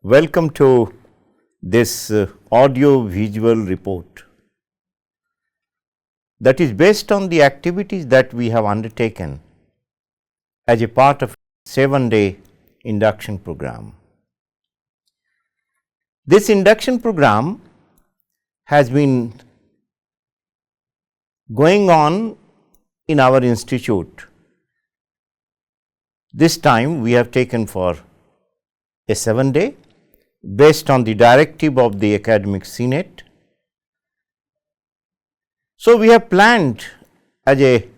Welcome to this audio-visual report that is based on the activities that we have undertaken as a part of 7-day induction program. This induction program has been going on in our institute. This time we have taken for a 7-day based on the directive of the academic senate. So, we have planned as a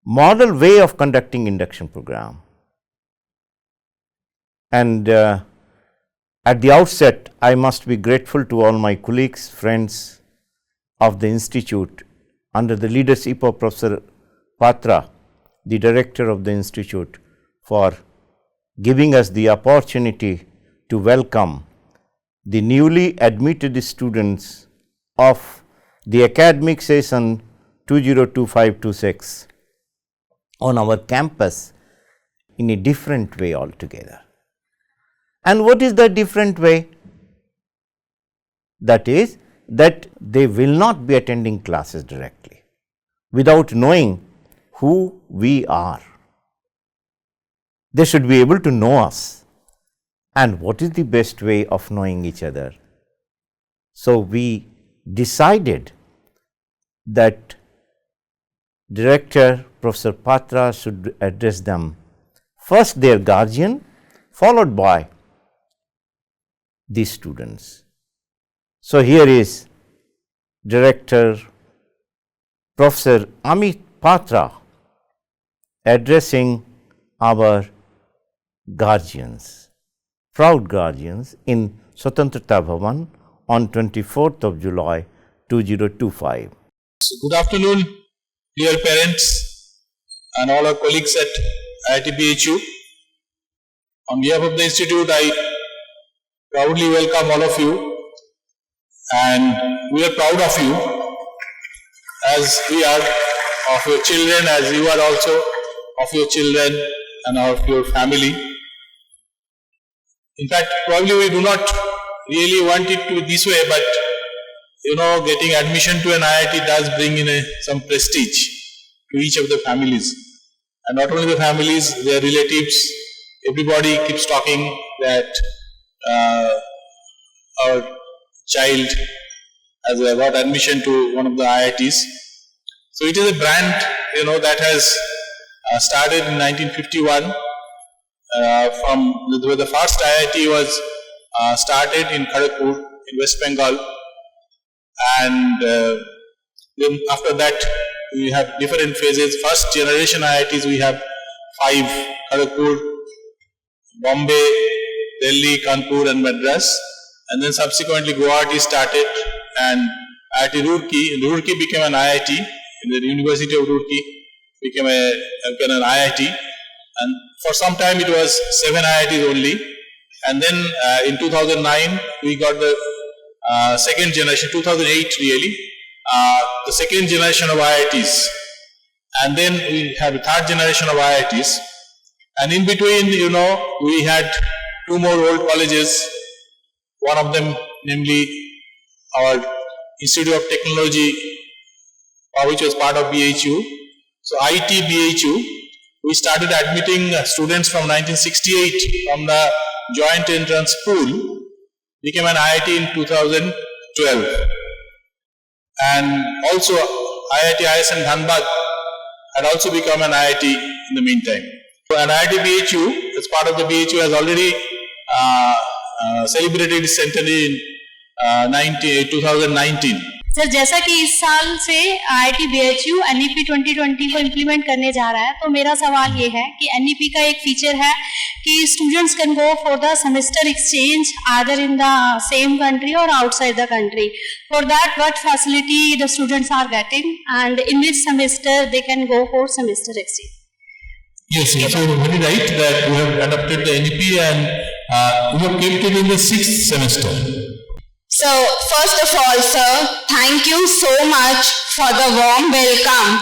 model way of conducting induction program, and at the outset I must be grateful to all my colleagues, friends of the institute under the leadership of Professor Patra, the director of the institute, for giving us the opportunity to welcome the newly admitted students of the academic session 2025-26 on our campus in a different way altogether. And what is the different way? That is that they will not be attending classes directly without knowing who we are. They should be able to know us. And what is the best way of knowing each other? So, we decided that Director Professor Patra should address them, first their guardian, followed by the students. So, here is Director Professor Amit Patra addressing our guardians, proud guardians in Swatantrata Bhavan on 24th of July 2025. So, good afternoon, dear parents and all our colleagues at IIT BHU. On behalf of the institute, I proudly welcome all of you, and we are proud of you as we are of your children, as you are also of your children and of your family. In fact, probably we do not really want it to be this way, but getting admission to an IIT does bring in some prestige to each of the families. And not only the families, their relatives, everybody keeps talking that our child has got admission to one of the IITs. So it is a brand, that has started in 1951. From the first IIT was started in Kharagpur in West Bengal, and then after that we have different phases. First generation IITs we have 5: Kharagpur, Bombay, Delhi, Kanpur and Madras, and then subsequently Guwahati started, and IIT Roorkee became an IIT, and the University of Roorkee became an IIT. And for some time it was 7 IITs only, and then in 2009 we got the second generation, 2008 really, the second generation of IITs, and then we have the third generation of IITs, and in between we had 2 more old colleges, one of them namely our Institute of Technology, which was part of BHU, so IT BHU. We started admitting students from 1968 from the joint entrance pool, became an IIT in 2012. And also IIT ISM Dhanbad had also become an IIT in the meantime. So an IIT BHU, as part of the BHU, has already celebrated its centenary in 2019. Sir, जैसा कि इस साल से IIT BHU NEP 2020 को implement करने जा रहा है, तो मेरा सवाल ये है कि एनईपी का एक फीचर है कि students can go for the semester exchange either in the same country और outside the country. For that what facility the students are getting and in which semester they can go for semester exchange? Yes, you are very right that we have adopted the NEP and we have kept it in the 6th semester. So, first of all, sir, thank you so much for the warm welcome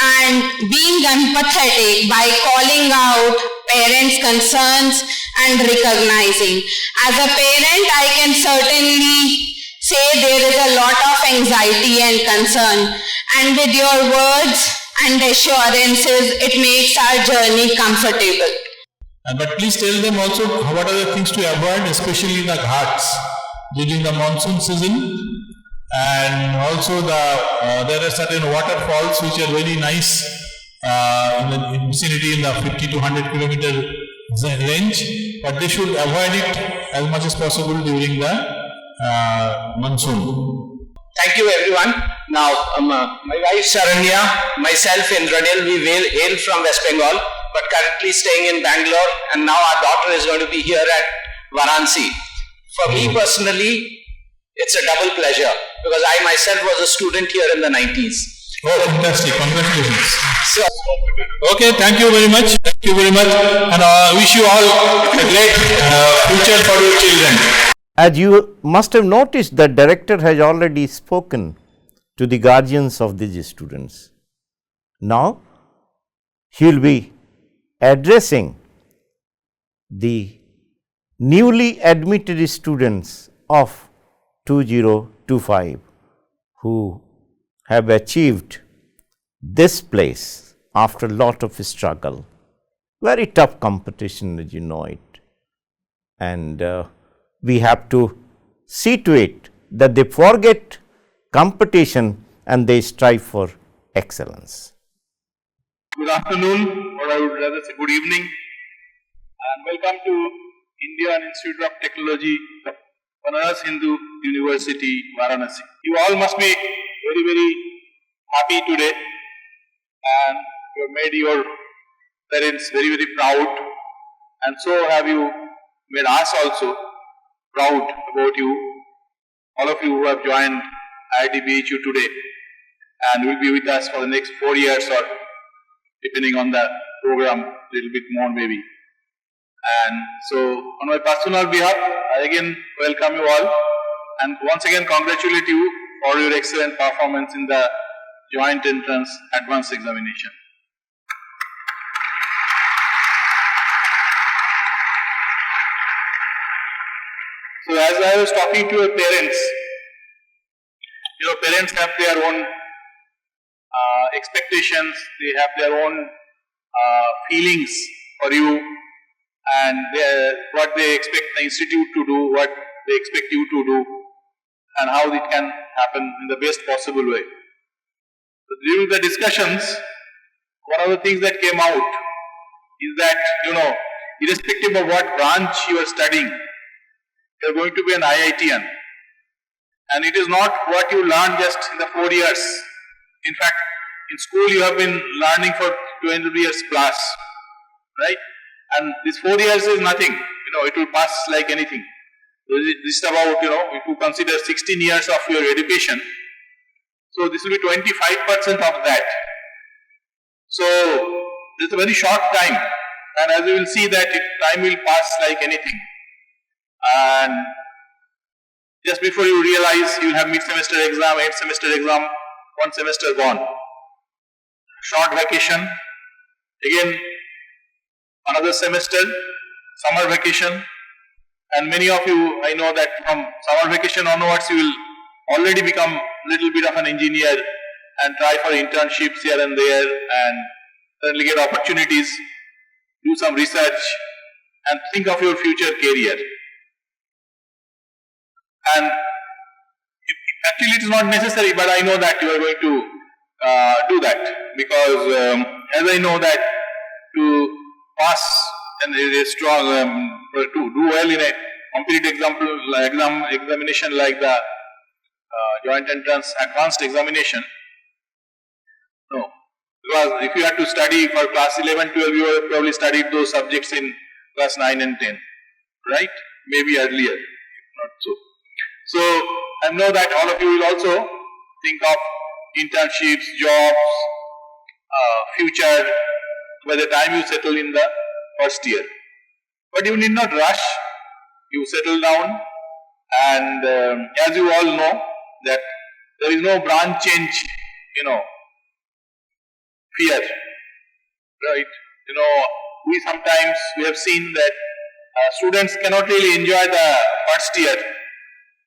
and being empathetic by calling out parents' concerns and recognizing. As a parent, I can certainly say there is a lot of anxiety and concern, and with your words and assurances, it makes our journey comfortable. But please tell them also what are the things to avoid, especially in the ghats during the monsoon season, and also there are certain waterfalls which are very nice in the vicinity in the 50 to 100 kilometer range, but they should avoid it as much as possible during the monsoon. Thank you everyone. Now my wife Saranya, myself Indranil, we hail from West Bengal but currently staying in Bangalore, and now our daughter is going to be here at Varanasi. For me personally, it's a double pleasure because I myself was a student here in the 90s. Oh, fantastic. Congratulations. So, okay, thank you very much. Thank you very much. And wish you all a great future for your children. As you must have noticed, the director has already spoken to the guardians of these students. Now, he will be addressing the newly admitted students of 2025 who have achieved this place after a lot of struggle. Very tough competition, as you know it. And we have to see to it that they forget competition and they strive for excellence. Good afternoon, or I would rather say good evening, and welcome to Indian Institute of Technology, Banaras Hindu University, Varanasi. You all must be very, very happy today, and you have made your parents very, very proud, and so have you made us also proud about you, all of you who have joined IIT BHU today, and will be with us for the next 4 years or depending on the program, a little bit more maybe. And so, on my personal behalf, I again welcome you all and once again congratulate you for your excellent performance in the joint entrance advanced examination. So, as I was talking to your parents, parents have their own expectations, they have their own feelings for you, and what they expect the institute to do, what they expect you to do, and how it can happen in the best possible way. So during the discussions, one of the things that came out is that, irrespective of what branch you are studying, you are going to be an IITian. And it is not what you learn just in the 4 years. In fact, in school you have been learning for 20 years plus, right? And this 4 years is nothing, it will pass like anything. This is about, if you consider 16 years of your education, so this will be 25% of that. So, it's a very short time, and as you will see that time will pass like anything. And just before you realize, you will have mid-semester exam, 8th semester exam, 1 semester gone. Short vacation, again another semester, summer vacation, and many of you, I know that from summer vacation onwards you will already become a little bit of an engineer and try for internships here and there and certainly get opportunities, do some research and think of your future career. And actually it is not necessary, but I know that you are going to do that, because as I know that to pass and a strong, to do well in a competitive examination like the joint entrance advanced examination, no, because if you had to study for class 11, 12, you have probably studied those subjects in class 9 and 10, right? Maybe earlier, if not so. So, I know that all of you will also think of internships, jobs, future by the time you settle in the first year. But you need not rush, you settle down And as you all know, that there is no branch change, fear, right? We have seen that students cannot really enjoy the first year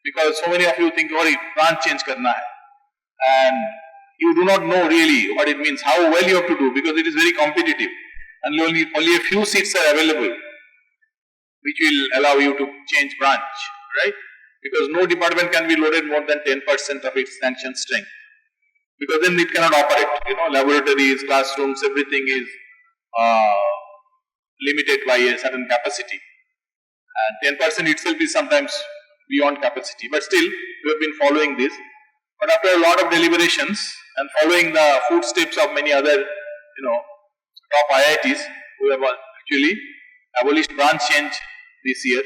because so many of you think, oh, branch change karna hai. And you do not know really what it means, how well you have to do, because it is very competitive and only a few seats are available which will allow you to change branch, right? Because no department can be loaded more than 10% of its sanctioned strength, because then it cannot operate. Laboratories, classrooms, everything is limited by a certain capacity, and 10% itself is sometimes beyond capacity. But still, we have been following this. But after a lot of deliberations and following the footsteps of many other, top IITs, we have actually abolished branch change this year,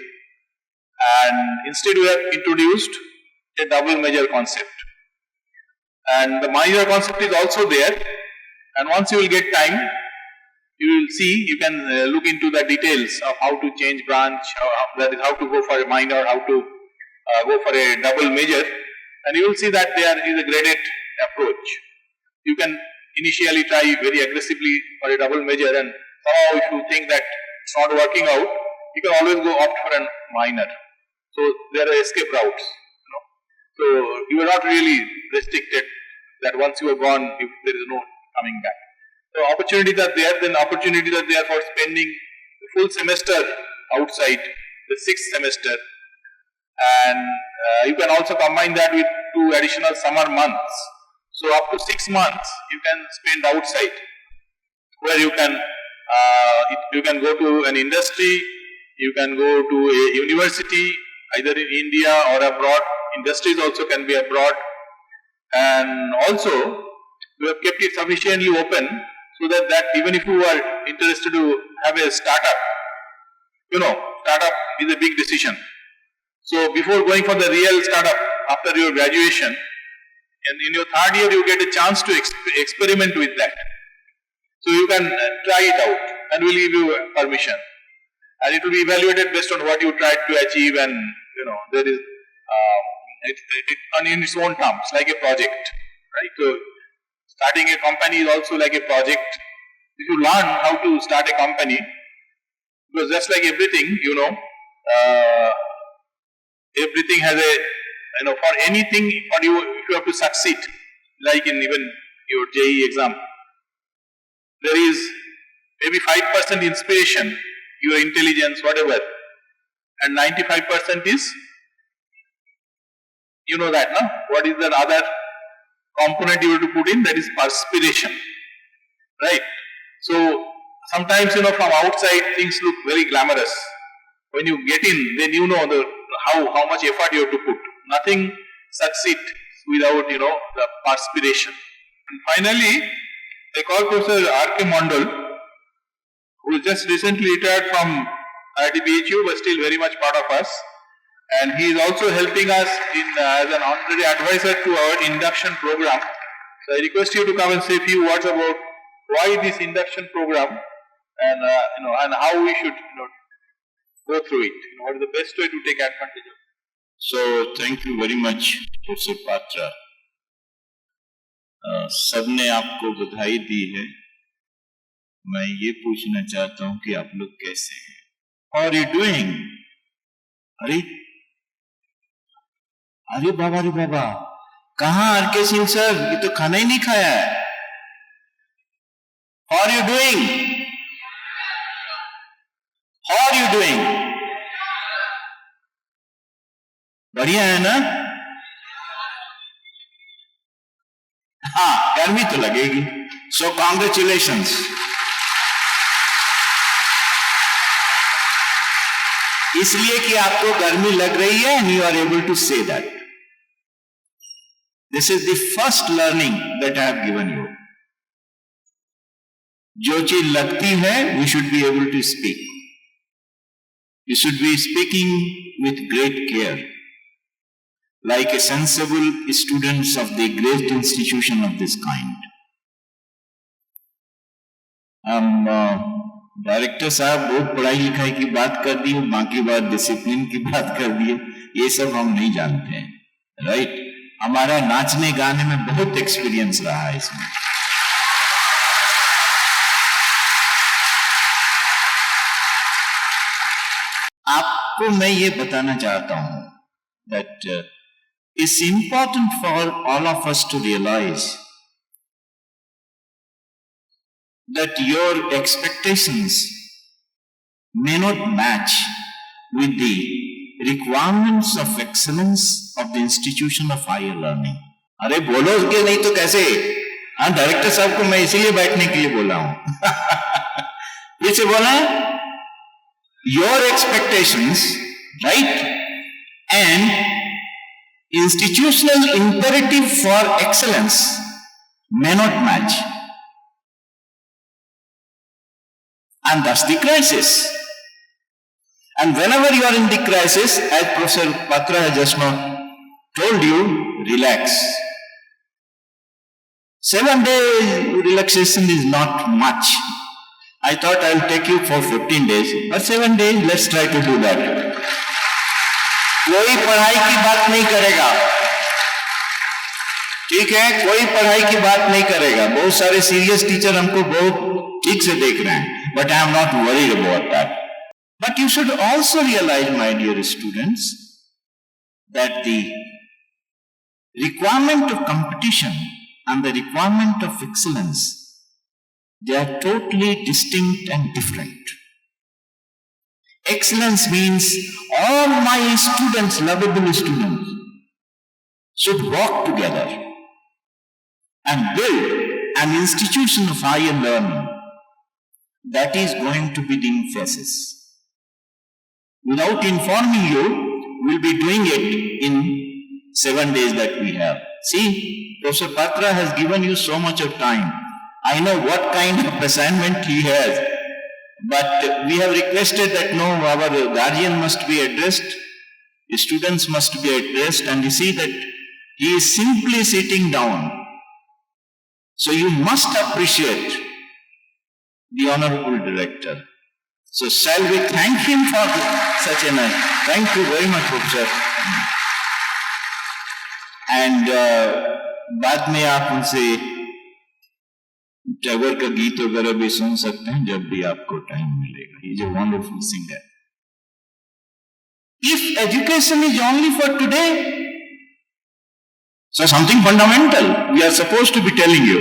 and instead we have introduced a double major concept. And the minor concept is also there, and once you will get time, you will see, you can look into the details of how to change branch, that is how to go for a minor, how to go for a double major, and you will see that there is a graded approach. You can initially try very aggressively for a double major, and somehow if you think that it's not working out, you can always go opt for a minor. So there are escape routes. So you are not really restricted that once you are gone, if there is no coming back. So opportunities are there, then opportunities are there for spending the full semester outside, the 6th semester, and you can also combine that with 2 additional summer months. So up to 6 months you can spend outside, where you can go to an industry, you can go to a university, either in India or abroad. Industries also can be abroad, and also we have kept it sufficiently open so that even if you are interested to have a startup, startup is a big decision. So before going for the real startup after your graduation, and in your 3rd year you get a chance to experiment with that. So you can try it out, and we'll give you permission, and it will be evaluated based on what you tried to achieve, and there is in its own terms, like a project, right? So starting a company is also like a project. If you learn how to start a company, because just like everything, everything has a, for anything, if you have to succeed, like in even your JEE exam, there is maybe 5% inspiration, your intelligence, whatever, and 95% is, that, no? What is the other component you have to put in? That is perspiration, right? So sometimes, from outside things look very glamorous. When you get in, then you know how much effort you have to put. Nothing succeeds without, the perspiration. And finally, I call Professor R.K. Mandal, who just recently retired from IIT BHU, but still very much part of us. And he is also helping us as an honorary advisor to our induction program. So I request you to come and say a few words about why this induction program, and and how we should go through it. What is the best way to take advantage of it? So thank you very much, Professor Patra. सबने आपको बधाई दी है. मैं ये पूछना चाहता हूँ कि आप लोग कैसे हैं? How are you doing? अरे बाबा, कहाँ आरके सिंह सर? ये तो खाना ही नहीं खाया है. How are you doing? How are you doing? बढ़िया है ना? हाँ, गर्मी तो लगेगी. So congratulations. इसलिए कि आपको गर्मी लग रही है, and you are able to say that. This is the first learning that I have given you. जो चीज लगती है, we should be able to speak. You should be speaking with great care, like a sensible students of the great institution of this kind. Director साहब बहुत पढ़ाई लिखाई की बात कर दी, बाकी बात डिसिप्लिन की बात कर दी है. ये सब हम नहीं जानते हैं, राइट? हमारा नाचने गाने में बहुत एक्सपीरियंस रहा है इसमें। आपको मैं ये बताना चाहता हूं that it's important for all of us to realize that your expectations may not match with the requirements of excellence of the institution of higher learning. अरे बोलो कि नहीं तो कैसे? हाँ, डायरेक्टर साहब को मैं इसीलिए बैठने के लिए बोला हूं। फिर से बोला, your expectations, right, and institutional imperative for excellence may not match, and that's the crisis. And whenever you are in the crisis, as Professor Patra has just now told you, relax. 7 days relaxation is not much. I thought I'll take you for 15 days, but 7 days, let's try to do that. कोई पढ़ाई की बात नहीं करेगा, ठीक है? कोई पढ़ाई की बात नहीं करेगा। बहुत सारे सीरियस टीचर हमको बहुत ठीक से देख रहे हैं, but I am not worried about that. But you should also realize, my dear students, that the requirement of competition and the requirement of excellence, they are totally distinct and different. Excellence means all my students, lovable students, should work together and build an institution of higher learning that is going to be the emphasis. Without informing you, we'll be doing it in 7 days that we have. See, Professor Patra has given you so much of time. I know what kind of assignment he has, but we have requested that no, our guardian must be addressed, students must be addressed, and you see that he is simply sitting down. So you must appreciate the Honorable Director. So shall we thank him for such a nice? Thank you very much, Professor. And बाद में आप उनसे टैगोर का गीत वगैरह भी सुन सकते हैं जब भी आपको टाइम मिलेगा। He is a wonderful singer. If education is only for today, so something fundamental we are supposed to be telling you,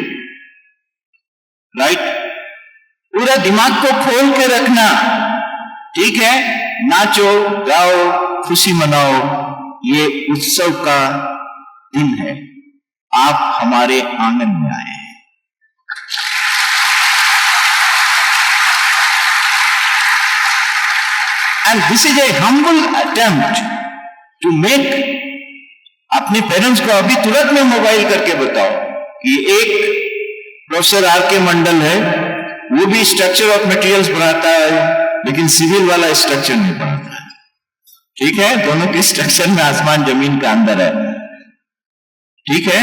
right? पूरा दिमाग को खोल के रखना, ठीक है? नाचो, गाओ, खुशी मनाओ, ये उत्सव का दिन है। आप हमारे आंगन में आए हैं। And this is a humble attempt to make, अपने पेरेंट्स को अभी तुरंत में मोबाइल करके बताओ कि एक प्रोफेसर आर के मंडल है, वो भी स्ट्रक्चर ऑफ मटेरियल्स पढ़ाता है, लेकिन सिविल वाला स्ट्रक्चर नहीं पढ़ाता है, ठीक है? दोनों के स्ट्रक्चर में आसमान जमीन का अंदर है, ठीक है?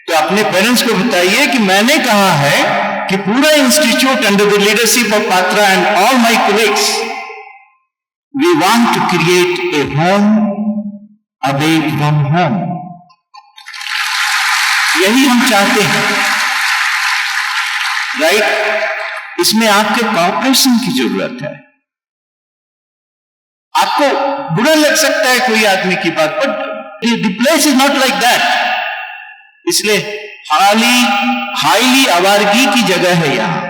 तो अपने पेरेंट्स को बताइए कि मैंने कहा है कि पूरा institute under the leadership of Patra and all my colleagues, we want to create a home away from home. यही हम चाहते हैं, राइट? इसमें आपके कॉपरेशन की जरूरत है। आपको बुरा लग सकता है कोई आदमी की बात, but the place is not like that. इसलिए हाईली आवारगी की जगह है यहां।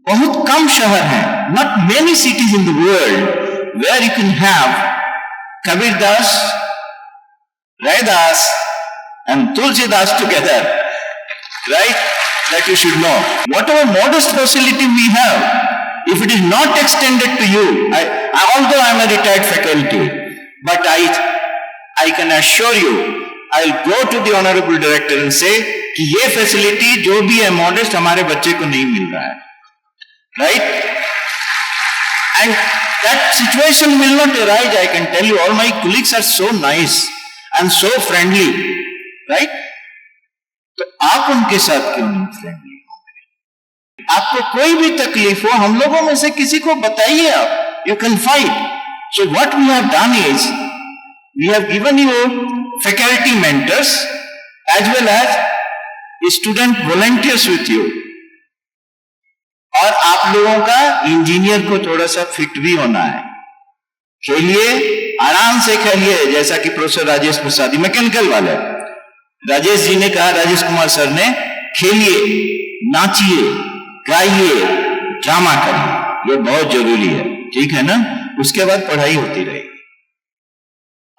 बहुत कम शहर हैं, not many cities in the world where you can have Kabirdas, Raidas and Tulsidas together, right? That you should know. Whatever modest facility we have, if it is not extended to you, although I am a retired faculty, but I can assure you, I'll go to the Honorable Director and say कि ये facility जो भी है modest हमारे बच्चे को नहीं मिल रहा है, right? And that situation will not arise. I can tell you, all my colleagues are so nice and so friendly, right? तो आप उनके साथ क्यों नहीं फ्रेंडली होंगे? आपको कोई भी तकलीफ हो, हम लोगों में से किसी को बताइए, आप you can fight, So what we have done is, we have given you faculty mentors as well as student volunteers with you. और आप लोगों का इंजीनियर को थोड़ा सा फिट भी होना है. खेलिए, आराम से खेलिए, जैसा कि प्रोफेसर राजेश प्रसाद मैकेनिकल वाले राजेश जी ने कहा, राजेश कुमार सर ने, खेलिए, नाचिए, गाइए, ड्रामा करिए, ये बहुत जरूरी है. ठीक है ना? उसके बाद पढ़ाई होती रहेगी.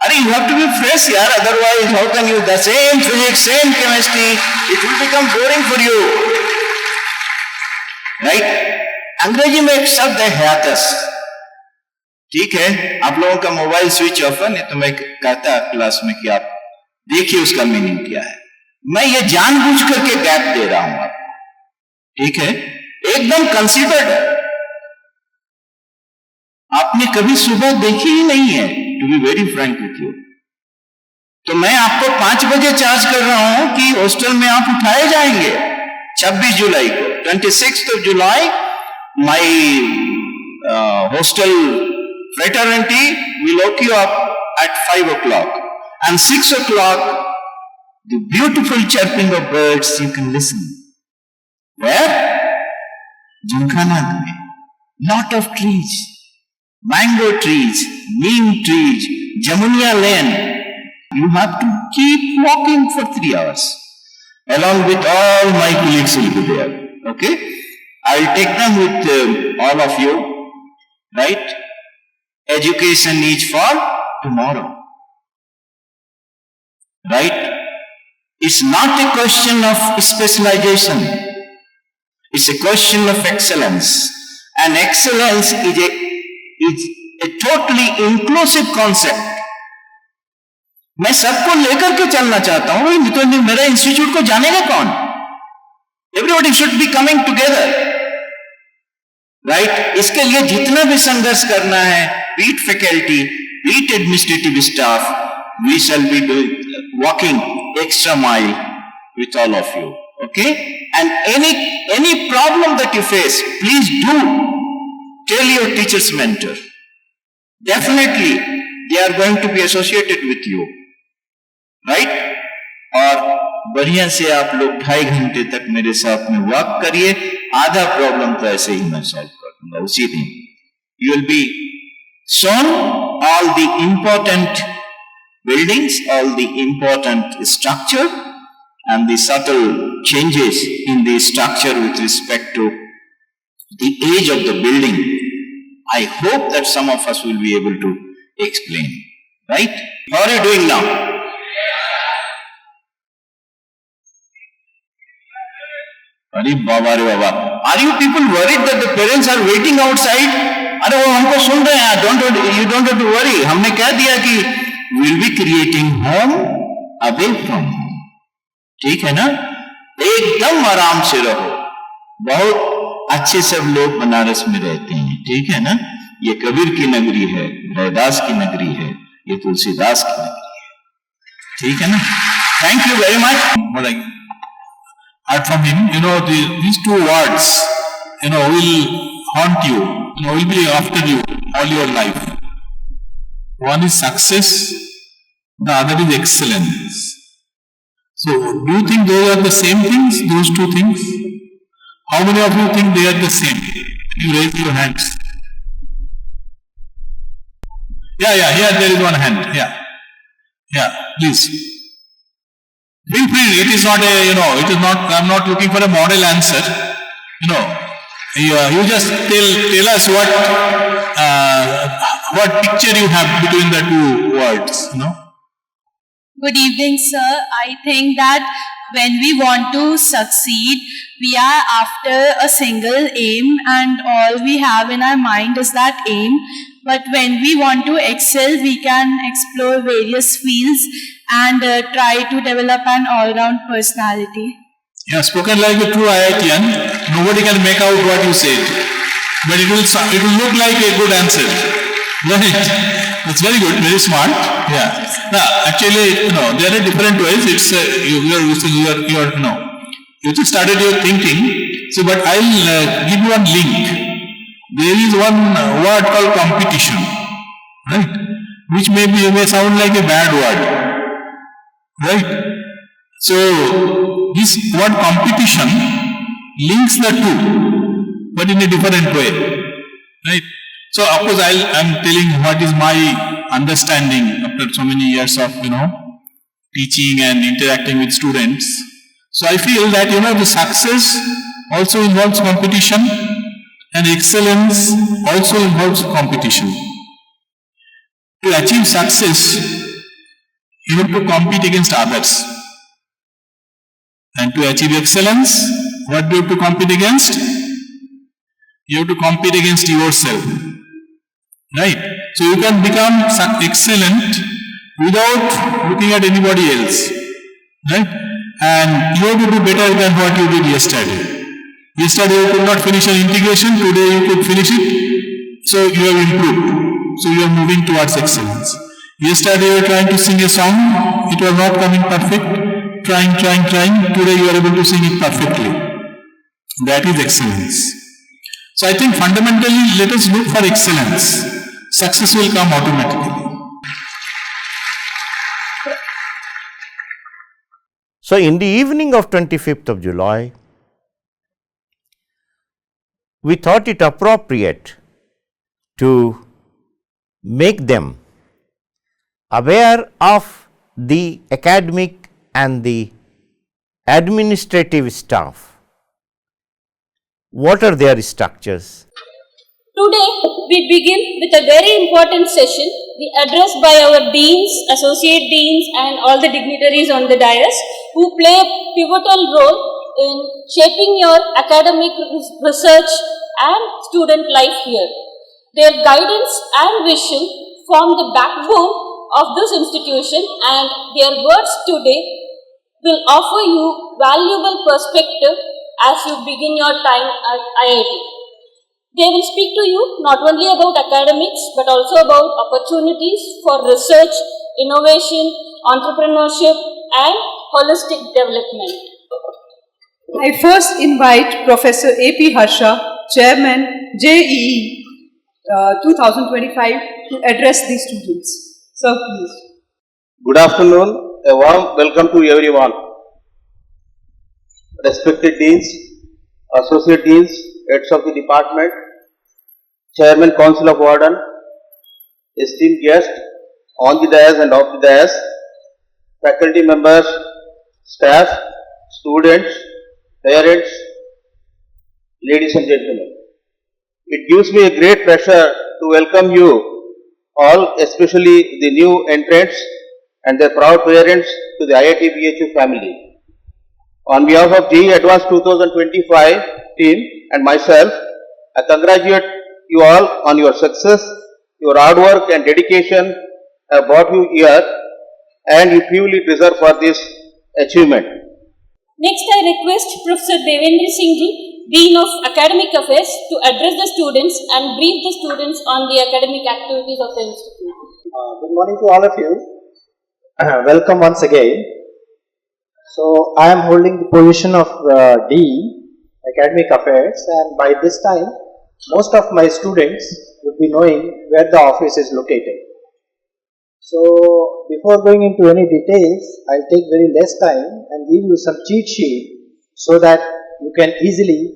अरे you have to be fresh यार, otherwise how can you the same physics, same chemistry, it will become boring for you. Right? अंग्रेजी में एक शब्द है हियातस. ठीक है, आप लोगों का मोबाइल स्विच ऑफ है, नहीं तो मैं कहता क्लास में कि आप देखिए उसका मीनिंग क्या है. मैं ये जानबूझ करके गैप दे रहा हूं आपको. ठीक है, एकदम कंसीडर्ड है. आपने कभी सुबह देखी ही नहीं है, to be very frank with you. तो मैं आपको 5 बजे चार्ज कर रहा हूं कि हॉस्टल में आप उठाए जाएंगे 26 जुलाई को. 26th of July, my hostel fraternity will lock you up at 5 o'clock. And 6 o'clock, the beautiful chirping of birds you can listen. Where? Jhankanad mein. Lot of trees. Mango trees, neem trees, Jamunia lane. You have to keep walking for 3 hours. Along with all my colleagues will be there. Okay? I'll take them with all of you. Right? Education is for tomorrow. Right? It's not a question of specialization. It's a question of excellence. And excellence is a totally inclusive concept. मैं सबको लेकर के चलना चाहता हूं. नहीं तो मेरा इंस्टीट्यूट को जानेगा कौन? Everybody should be coming together. Right? इसके लिए जितना भी संघर्ष करना है, be it faculty, be it administrative staff, we shall be walking extra mile with all of you. Okay? And any problem that you face, please do tell your teacher's mentor. Definitely, they are going to be associated with you. Right? और बढ़िया से आप लोग 2.5 घंटे तक मेरे साथ में वॉक करिए. आधा प्रॉब्लम तो ऐसे ही मैं सॉल्व कर दूंगा उसी दिन. You will be shown all the important buildings, all the important structure and the subtle changes in the structure with respect to the age of the building. I hope that some of us will be able to explain. Right? How are you doing now? अरे बाबा रे बाबा. Are you people worried that the parents are waiting outside? अरे वो हमको सुन रहे हैं. You don't have to worry. हमने कह दिया कि we'll be creating home away from home. ठीक है ना? एकदम आराम से रहो. बहुत अच्छे सब लोग बनारस में रहते हैं. ठीक है ना? ये कबीर की नगरी है, रैदास की नगरी है, ये तुलसीदास की नगरी है. ठीक है ना? Thank you very much. Heard from him, these 2 words, will haunt you, will be after you all your life. One is success, the other is excellence. So, do you think those are the same things, those 2 things? How many of you think they are the same? You raise your hands. Yeah, here there is one hand. Yeah, please. Feel free. It is not it is not, I'm not looking for a model answer. You just tell us what picture you have between the 2 words, Good evening, sir. I think that when we want to succeed, we are after a single aim and all we have in our mind is that aim. But when we want to excel, we can explore various fields and try to develop an all-round personality. You have spoken like a true IITian. Nobody can make out what you said, but it will look like a good answer. Right? That's very good, very smart. Yeah. Now, actually, there are different ways. It's you just started your thinking. So, but I'll give you one link. There is one word called competition. right? Which may sound like a bad word, right? So this word competition links the two, but in a different way, right? So of course I'm telling what is my understanding after so many years of teaching and interacting with students. So I feel that the success also involves competition and excellence also involves competition. To achieve success, you have to compete against others. And to achieve excellence, what do you have to compete against? You have to compete against yourself. Right? So you can become excellent without looking at anybody else. Right? And you have to do better than what you did yesterday. Yesterday you could not finish an integration, today you could finish it. So you have improved. So you are moving towards excellence. Yesterday you were trying to sing a song, it was not coming perfect. Trying. Today you are able to sing it perfectly. That is excellence. So I think fundamentally let us look for excellence. Success will come automatically. So in the evening of 25th of July, we thought it appropriate to make them aware of the academic and the administrative staff. What are their structures? Today, we begin with a very important session, the address by our deans, associate deans and all the dignitaries on the dais who play a pivotal role in shaping your academic research and student life here. Their guidance and vision form the backbone of this institution, and their words today will offer you valuable perspective as you begin your time at IIT. They will speak to you not only about academics but also about opportunities for research, innovation, entrepreneurship and holistic development. I first invite Professor A.P. Harsha, Chairman JEE 2025 to address the students. Sir, please. Good afternoon. A warm welcome to everyone. Respected deans, associate deans, heads of the department, chairman, council of warden, esteemed guests on the dais and off the dais, faculty members, staff, students, parents, ladies and gentlemen. It gives me a great pleasure to welcome you all, especially the new entrants and their proud parents to the IIT BHU family. On behalf of JEE Advanced 2025 team and myself, I congratulate you all on your success. Your hard work and dedication have brought you here, and you truly deserve for this achievement. Next, I request Professor Devendra Singh Ji, Dean of Academic Affairs, to address the students and brief the students on the academic activities of the institute. Good morning to all of you. Welcome once again. So, I am holding the position of Dean, Academic Affairs, and by this time, most of my students would be knowing where the office is located. So, before going into any details, I'll take very less time and give you some cheat sheet so that you can easily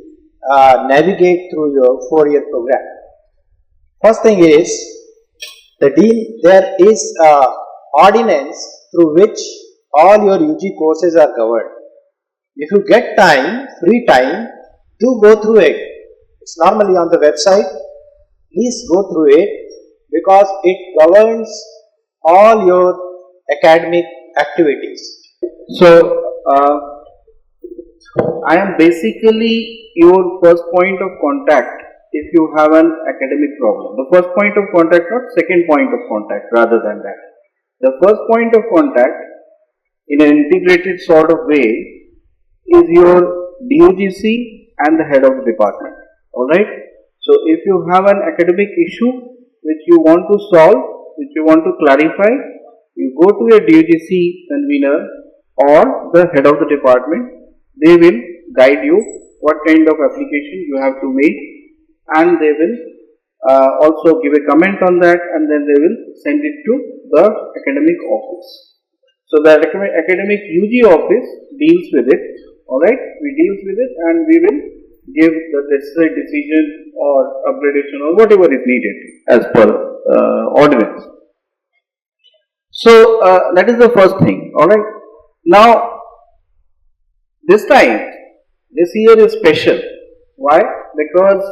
navigate through your 4-year program. First thing is, there is a ordinance through which all your UG courses are governed. If you get time, free time, do go through it. It's normally on the website. Please go through it because it governs all your academic activities. So, I am basically your first point of contact if you have an academic problem. The first point of contact, not second point of contact, rather than that. The first point of contact in an integrated sort of way is your DOGC and the head of the department. Alright? So, if you have an academic issue which you want to solve, which you want to clarify, you go to a DOGC convener or the head of the department. They will guide you what kind of application you have to make, and they will also give a comment on that, and then they will send it to the academic office. So the academic UG office deals with it, alright, we deals with it, and we will give the necessary decision or upgradation or whatever is needed as per ordinance. So that is the first thing, alright. Now this year is special. Why? Because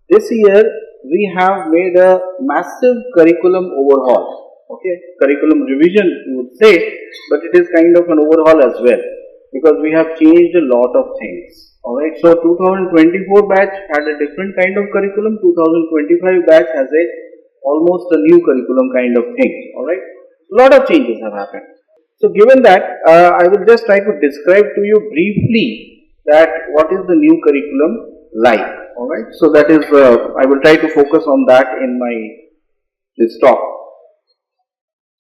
this year we have made a massive curriculum overhaul. Okay, curriculum revision you would say, but it is kind of an overhaul as well, because we have changed a lot of things. Alright, so 2024 batch had a different kind of curriculum, 2025 batch has almost a new curriculum kind of thing. Alright, a lot of changes have happened. So given that, I will just try to describe to you briefly that what is the new curriculum like. Alright, so that is, I will try to focus on that in this talk.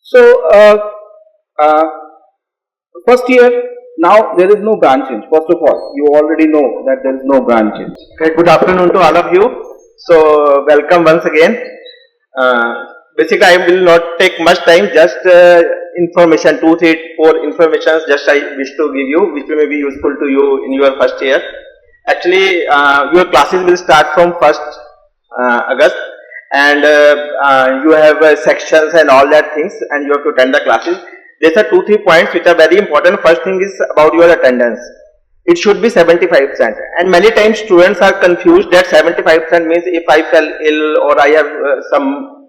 So, first year, now there is no branch change. First of all, you already know that there is no branch change. Okay, good afternoon to all of you. So, welcome once again. Basically, I will not take much time, just information, 2, 3, 4 informations just I wish to give you, which may be useful to you in your first year. Actually, your classes will start from 1st August. And you have sections and all that things, and you have to attend the classes. There are 2, 3 points which are very important. First thing is about your attendance. It should be 75%, and many times students are confused that 75% means if I fell ill or I have some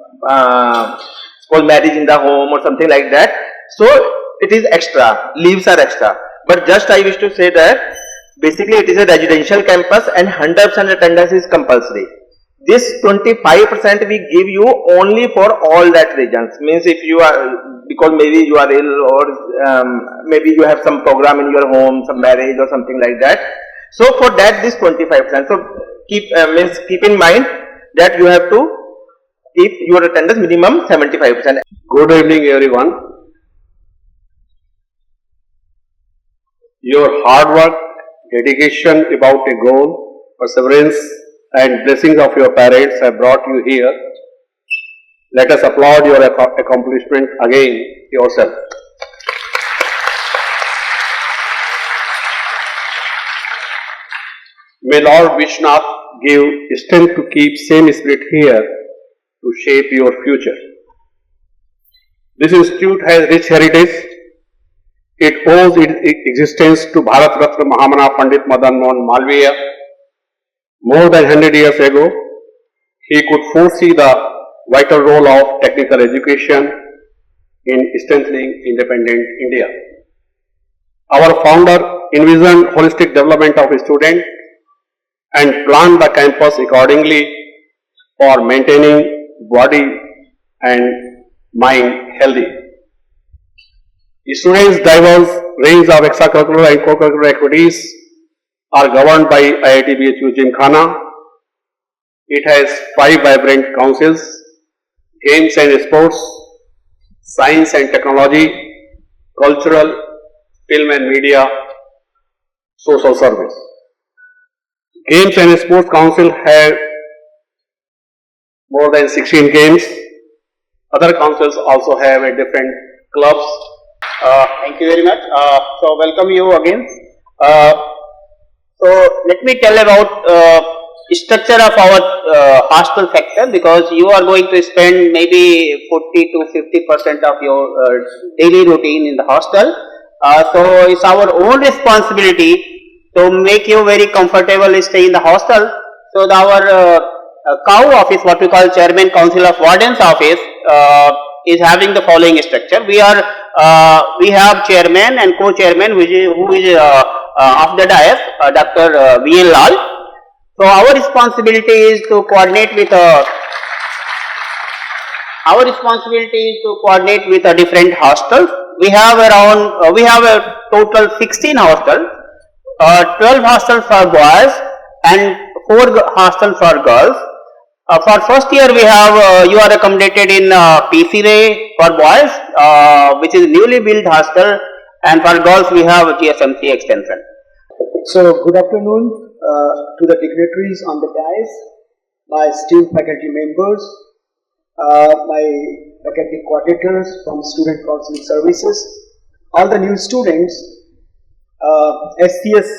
marriage in the home or something like that, so it is extra, leaves are extra. But just I wish to say that basically it is a residential campus and 100% attendance is compulsory. This 25% we give you only for all that regions. Means if you are, because maybe you are ill or maybe you have some program in your home, some marriage or something like that. So for that this 25%. So keep in mind that you have to keep your attendance minimum 75%. Good evening everyone. Your hard work, dedication about a goal, perseverance and blessings of your parents have brought you here. Let us applaud your accomplishment again yourself. May Lord Vishnath give strength to keep same spirit here to shape your future. This institute has rich heritage. It owes its existence to Bharat Ratna Mahamana Pandit Madan Mohan Malviya. More than 100 years ago, he could foresee the vital role of technical education in strengthening independent India. Our founder envisioned holistic development of students and planned the campus accordingly for maintaining body and mind healthy. Students' diverse range of extracurricular and co-curricular activities are governed by IIT BHU Gymkhana. It has 5 vibrant councils: games and sports, science and technology, cultural, film and media, social service. Games and Sports Council have more than 16 games. Other councils also have a different clubs. Thank you very much. So welcome you again. So let me tell about structure of our hostel sector, because you are going to spend maybe 40 to 50% of your daily routine in the hostel. So it's our own responsibility to make you very comfortable stay in the hostel. So our COW office, what we call Chairman Council of Wardens office, is having the following structure. We have chairman and co-chairman who is of the dais, Dr. V.N. Lal. So our responsibility is to coordinate with different hostels. We have a total 16 hostels, 12 hostels for boys and 4 hostels for girls. For first year we have you are accommodated in PC Ray for boys, which is newly built hostel, and for girls we have GSMC extension. So good afternoon to the dignitaries on the dais, my esteemed faculty members, my faculty coordinators from Student Counseling Services, all the new students, SCS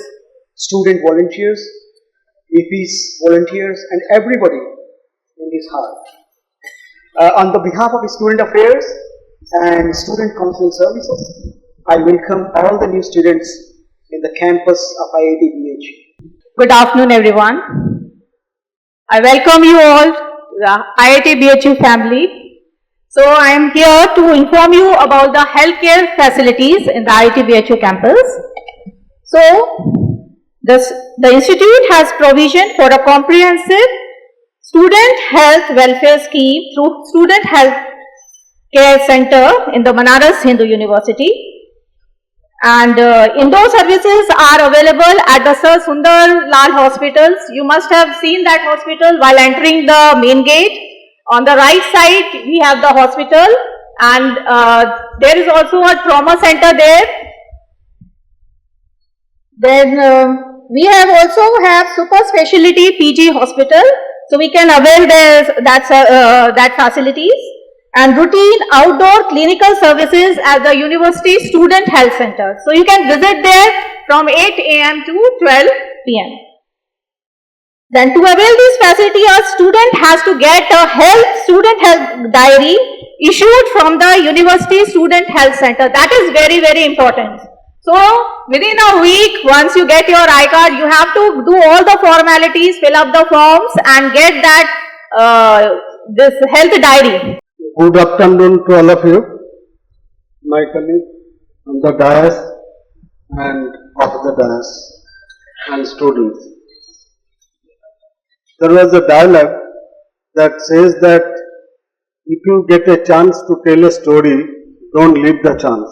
student volunteers, VPs volunteers, and everybody in this hall. On the behalf of Student Affairs and Student Counseling Services, I welcome all the new students in the campus of IIT BHU. Good afternoon, everyone. I welcome you all to the IIT BHU family. So I am here to inform you about the healthcare facilities in the IIT BHU campus. So the institute has provision for a comprehensive student health welfare scheme through Student Health Care Center in the Banaras Hindu University. And indoor services are available at the Sir Sundar Lal hospitals. You must have seen that hospital while entering the main gate. On the right side, we have the hospital, and there is also a trauma center there. Then we have also have super specialty PG hospital, so we can avail that facilities. And routine outdoor clinical services at the University Student Health Center. So you can visit there from 8 AM to 12 PM. Then to avail this facility, a student has to get a student health diary issued from the University Student Health Center. That is very, very important. So within a week, once you get your I-card, you have to do all the formalities, fill up the forms, and get that this health diary. Good afternoon to all of you, my colleagues on the dais and off the dais and students. There was a dialogue that says that if you get a chance to tell a story, don't leave the chance.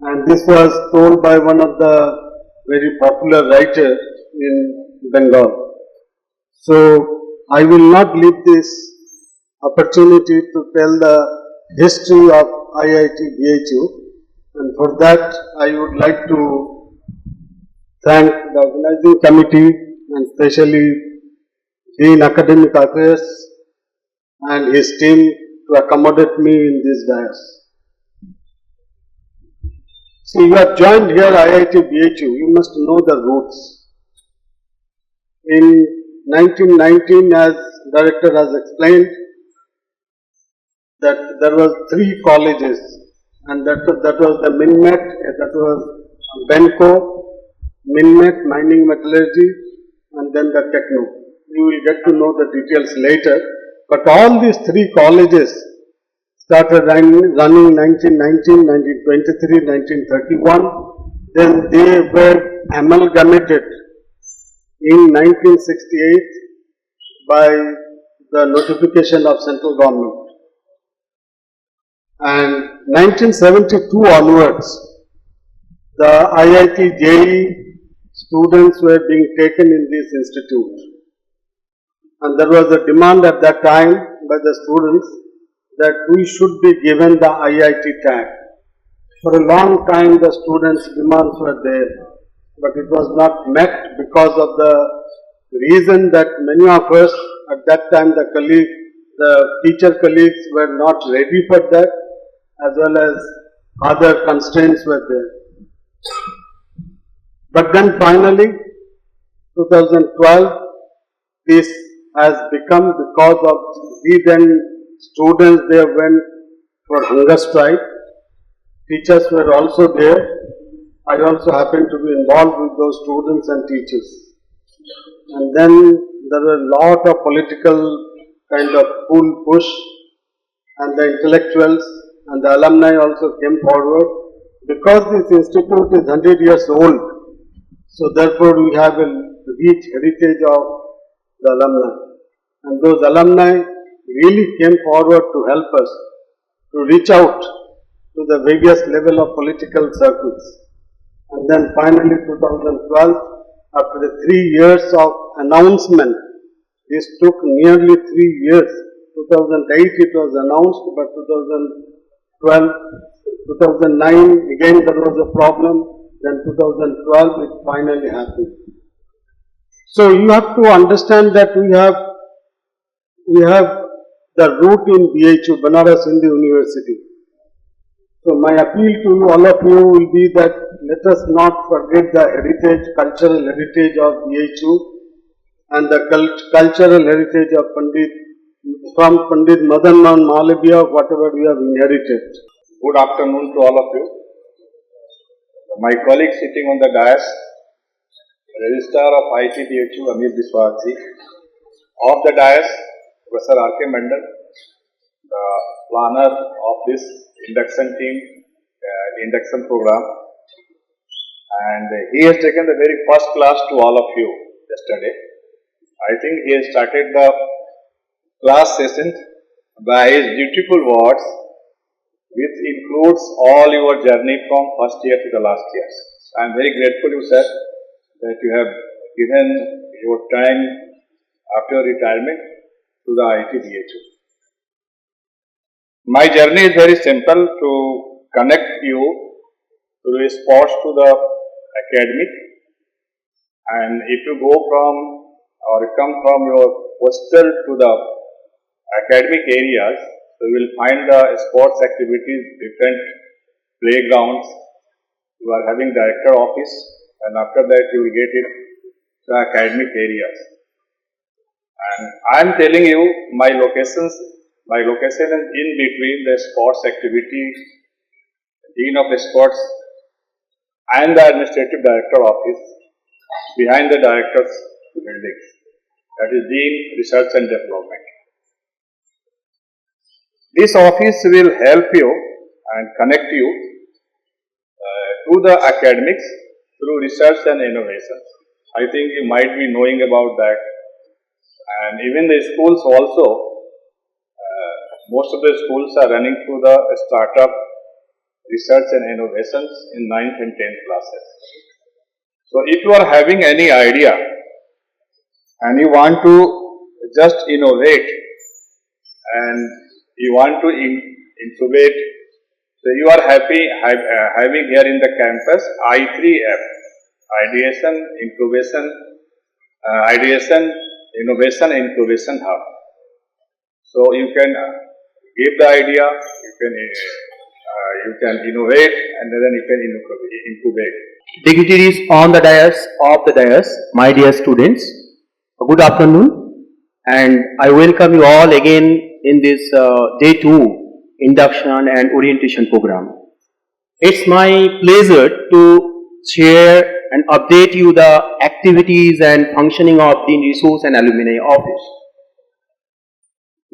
And this was told by one of the very popular writers in Bengal. So I will not leave this opportunity to tell the history of IIT BHU, and for that I would like to thank the organizing committee and especially Dean Academic Affairs and his team to accommodate me in this dais. So you have joined here IIT BHU, you must know the roots. In 1919, as Director has explained, that there was 3 colleges, and that was the Minmet, that was Benco, Minmet, Mining Metallurgy, and then the Techno. You will get to know the details later, but all these 3 colleges started running 1919, 1923, 1931, then they were amalgamated in 1968 by the notification of central government. And 1972 onwards, the IIT JEE students were being taken in this institute. And there was a demand at that time by the students that we should be given the IIT tag. For a long time the students' demands were there, but it was not met because of the reason that many of us at that time, the teacher colleagues were not ready for that, as well as other constraints were there. But then finally, 2012, this has become because of we then students there went for hunger strike. Teachers were also there. I also happened to be involved with those students and teachers. And then there were a lot of political kind of push, and the intellectuals and the alumni also came forward. Because this institute is 100 years old, so therefore we have a rich heritage of the alumni. And those alumni really came forward to help us to reach out to the various level of political circles. And then finally 2012, after the 3 years of announcement, this took nearly 3 years. 2008 it was announced, but 2012, 2009 again there was a problem, then 2012 it finally happened. So you have to understand that we have the root in BHU, Banaras Hindu University. So my appeal to all of you will be that let us not forget the heritage, cultural heritage of BHU and the cultural heritage of Pandit Madan Mohan Malviya, whatever we have inherited. Good afternoon to all of you. My colleague sitting on the dais, Registrar of IIT BHU Amir Biswasji, of the dais, Professor R.K. Mandal, the planner of this induction team, induction program, and he has taken the very first class to all of you yesterday. I think he has started the class session by his beautiful words, which includes all your journey from first year to the last year. I am very grateful, you sir, that you have given your time after retirement to the IIT BHU. My journey is very simple to connect you through sports to the academic, and if you go from or come from your hostel to the academic areas, so you will find the sports activities, different playgrounds. You are having director office, and after that you will get it the academic areas. And I am telling you my location is in between the sports activity, dean of the sports, and the administrative director office, behind the director's buildings. That is Dean Research and Development. This office will help you and connect you to the academics through research and innovations. I think you might be knowing about that. And even the schools also, most of the schools are running through the startup research and innovations in 9th and 10th classes. So if you are having any idea and you want to just innovate and you want to incubate, so you are having here in the campus I3F, Ideation, Innovation, Incubation Hub. So you can give the idea, you can innovate, and then you can incubate. Dignitaries on the dais, my dear students, good afternoon, and I welcome you all again in this day 2 induction and orientation program. It's my pleasure to share and update you the activities and functioning of Dean Resource and Alumni Office.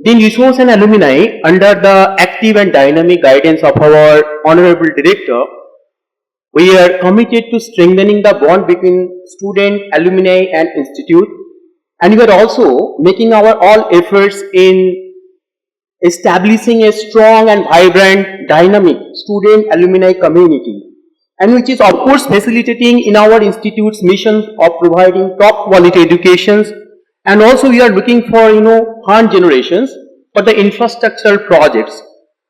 Dean Resource and Alumni, under the active and dynamic guidance of our Honorable Director, we are committed to strengthening the bond between student, alumni and institute, and we are also making our all efforts in establishing a strong and vibrant, dynamic student-alumni community, and which is of course facilitating in our institute's mission of providing top quality educations, and also we are looking for fund generations for the infrastructural projects,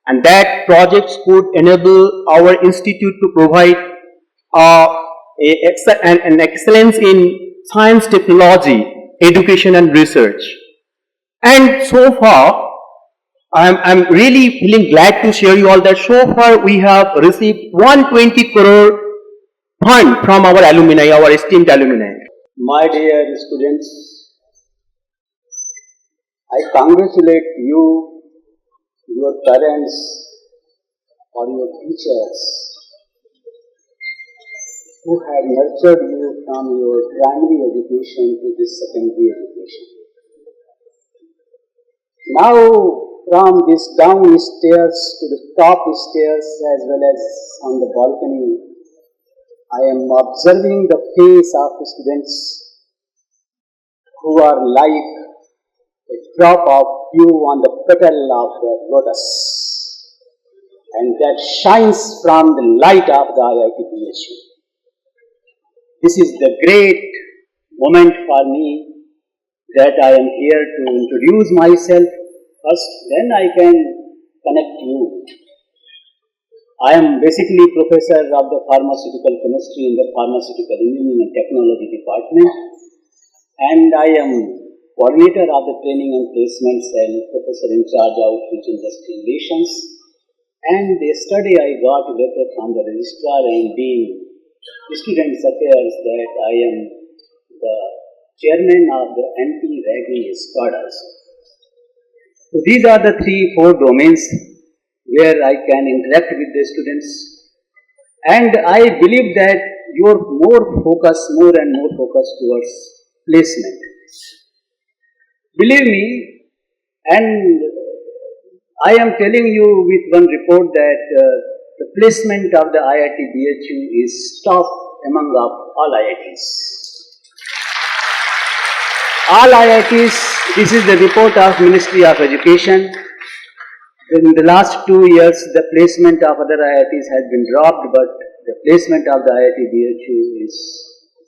and that projects could enable our institute to provide an excellence in science, technology, education and research. And so far, I'm really feeling glad to share you all that so far we have received 120 crore fund from our alumni, our esteemed alumni. My dear students, I congratulate you, your parents, or your teachers who have nurtured you from your primary education to this secondary education. Now, from this down stairs to the top stairs as well as on the balcony, I am observing the face of students who are like a drop of dew on the petal of the lotus, and that shines from the light of the IIT BHU. This is the great moment for me that I am here to introduce myself first, then I can connect you. I am basically professor of the pharmaceutical chemistry in the pharmaceutical engineering and technology department, and I am coordinator of the training and placement cell, professor in charge of outreach industry relations. And yesterday I got a letter from the registrar and dean students affairs that I am the chairman of the anti-ragging squad also. So these are the 3-4 domains where I can interact with the students, and I believe that more and more focus towards placement. Believe me, and I am telling you with one report that the placement of the IIT BHU is top among all IITs. All IITs, this is the report of Ministry of Education. In the last 2 years, the placement of other IITs has been dropped, but the placement of the IIT BHU is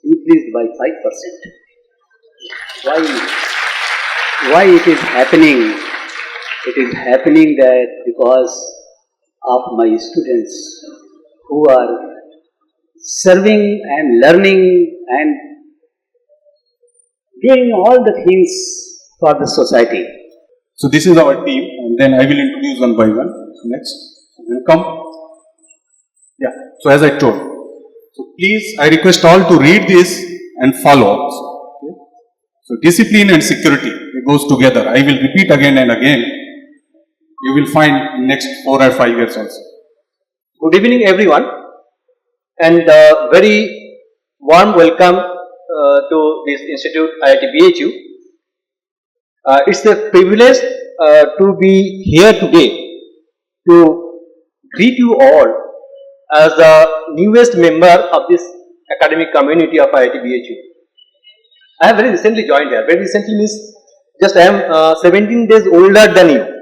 increased by 5%. Why it is happening? It is happening that because of my students who are serving and learning and doing all the things for the society. So this is our team, and then I will introduce one by one. Next, welcome. Yeah, so as I told, so please, I request all to read this and follow. Okay? So discipline and security, it goes together. I will repeat again and again. You will find next 4 or 5 years also. Good evening, everyone, and very warm welcome to this institute, IIT BHU. It's a privilege to be here today to greet you all as the newest member of this academic community of IIT BHU. I have very recently joined here. Very recently means just I am 17 days older than you.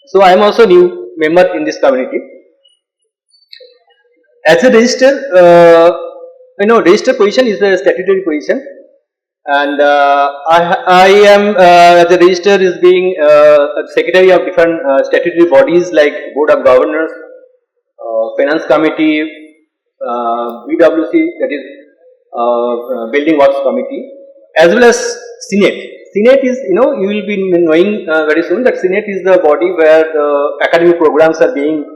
So I am also new member in this community. As a register, register position is a statutory position, and I am as a register is being secretary of different statutory bodies like Board of Governors, Finance Committee, BWC, that is Building Works Committee, as well as Senate. Senate is, you will be knowing very soon that Senate is the body where the academic programs are being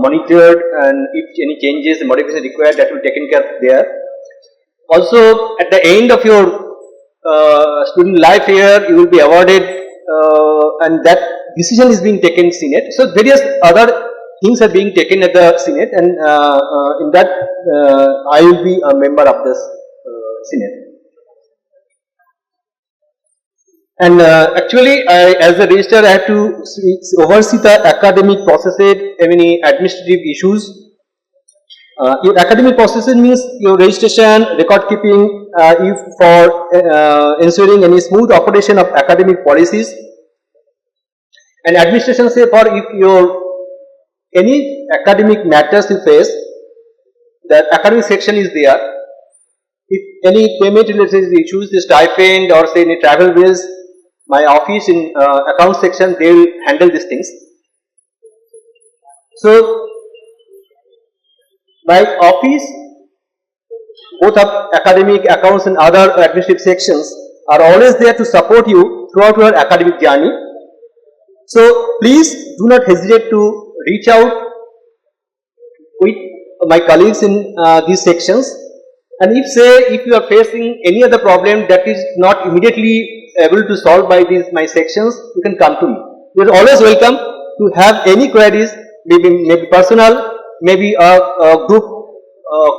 monitored, and if any changes, modification required, that will be taken care of there. Also, at the end of your student life here, you will be awarded, and that decision is being taken in Senate. So various other things are being taken at the Senate, and in that I will be a member of this Senate. And actually, as a registrar, I have to oversee the academic processes, any administrative issues. Your academic processes means your registration, record keeping, if for ensuring any smooth operation of academic policies, and administration say for if your any academic matters you face, the academic section is there. If any payment related issues, the stipend or say any travel bills, my office in account section, they will handle these things. So my office, both of academic, accounts and other administrative sections are always there to support you throughout your academic journey. So please do not hesitate to reach out with my colleagues in these sections, and if you are facing any other problem that is not immediately able to solve by these my sections, you can come to me. You are always welcome to have any queries, maybe personal, maybe a group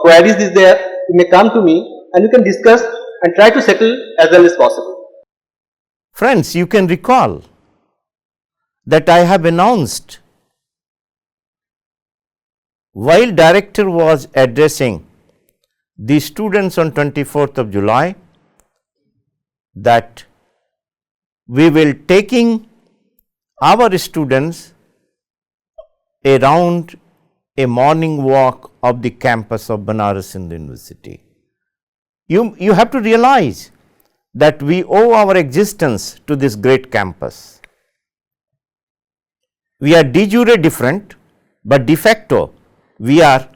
queries is there. You may come to me and you can discuss and try to settle as well as possible. Friends, you can recall that I have announced while director was addressing the students on 24th of July that we will taking our students around a morning walk of the campus of Banaras Hindu University. You have to realize that we owe our existence to this great campus. We are de jure different, but de facto we are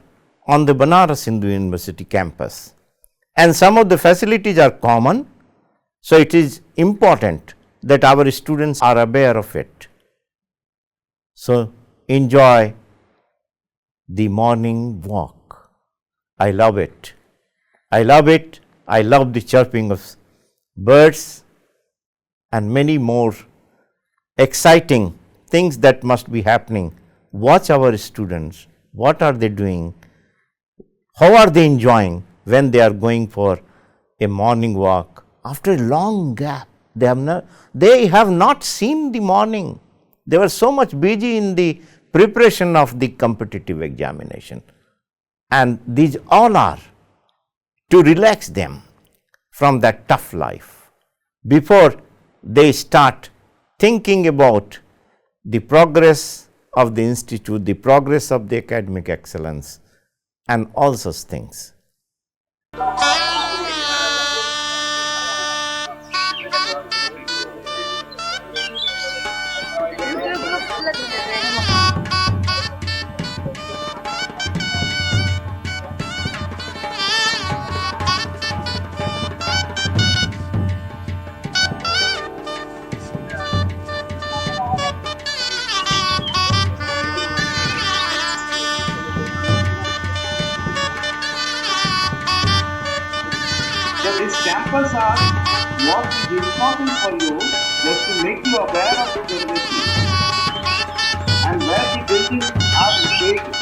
on the Banaras Hindu University campus, and some of the facilities are common, So, it is important that our students are aware of it. So, enjoy the morning walk. I love it. I love it. I love the chirping of birds and many more exciting things that must be happening. Watch our students. What are they doing? How are they enjoying when they are going for a morning walk? After a long gap, they have not seen the morning. They were so much busy in the preparation of the competitive examination. And these all are to relax them from that tough life before they start thinking about the progress of the institute, the progress of the academic excellence and all such things. So these samples are what is important for you just to make you aware of the derivatives and where the buildings are located.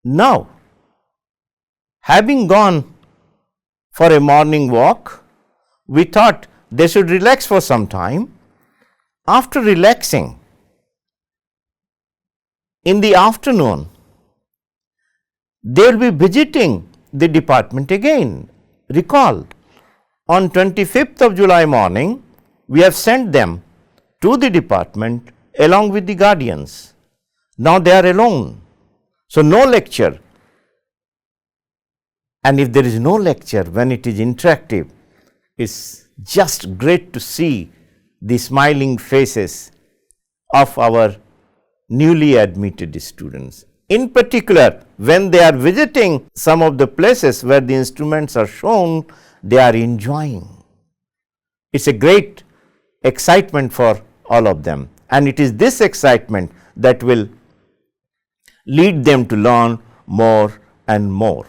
Now, having gone for a morning walk, we thought they should relax for some time. After relaxing, in the afternoon, they will be visiting the department again. Recall, on 25th of July morning, we have sent them to the department along with the guardians. Now they are alone. So, no lecture. And if there is no lecture, when it is interactive, it's just great to see the smiling faces of our newly admitted students. In particular, when they are visiting some of the places where the instruments are shown, they are enjoying. It's a great excitement for all of them, and it is this excitement that will lead them to learn more and more.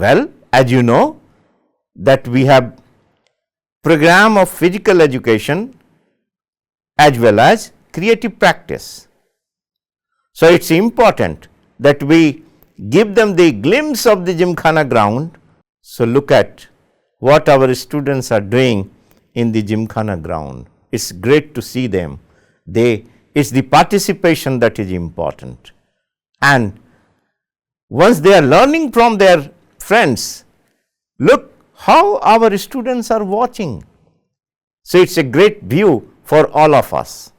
Well, as you know that we have program of physical education as well as creative practice. So, it is important that we give them the glimpse of the Gymkhana ground. So, look at what our students are doing in the Gymkhana ground. It is great to see them. It is the participation that is important. And once they are learning from their friends, look how our students are watching. So, it is a great view for all of us.